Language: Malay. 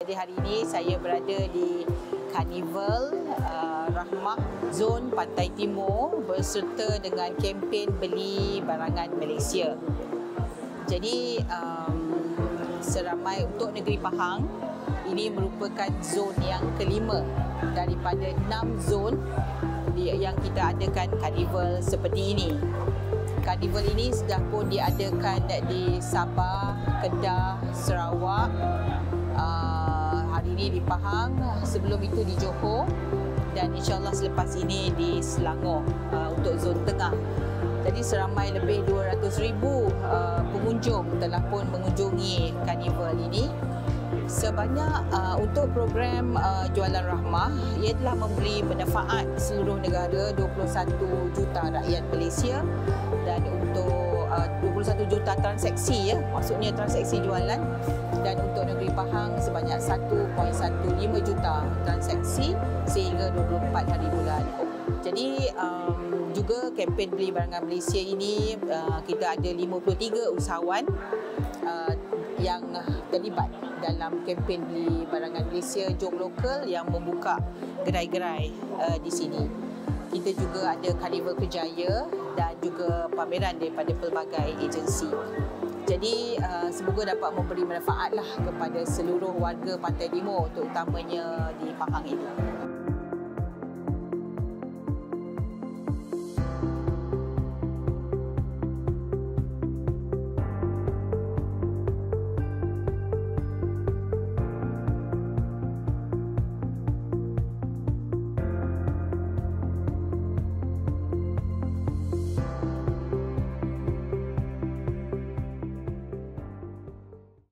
Jadi hari ini saya berada di Karnival Rahmah Zon Pantai Timur berserta dengan kempen Beli Barangan Malaysia. Jadi seramai untuk negeri Pahang, ini merupakan zon yang kelima daripada 6 zon yang kita adakan karnival seperti ini. Karnival ini sudah pun diadakan di Sabah, Kedah, Sarawak, hari ini di Pahang, sebelum itu di Johor dan insyaAllah selepas ini di Selangor untuk zon tengah. Jadi seramai lebih 200,000 pengunjung telah pun mengunjungi karnival ini. Sebanyak untuk program Jualan Rahmah, ia telah memberi manfaat seluruh negara 21 juta rakyat Malaysia dan untuk 21 juta transaksi, maksudnya transaksi jualan, dan untuk negeri Pahang sebanyak 1.15 juta transaksi sehingga 24 hari bulan. Jadi juga kempen Beli Barangan Malaysia ini kita ada 53 usahawan yang terlibat dalam kempen Beli Barangan Malaysia Jom Lokal yang membuka gerai-gerai di sini. Kita juga ada Karnival Kerjaya dan juga pameran daripada pelbagai agensi. Jadi semoga dapat memberi manfaatlah kepada seluruh warga Pantai Timur, terutamanya di Pahang ini.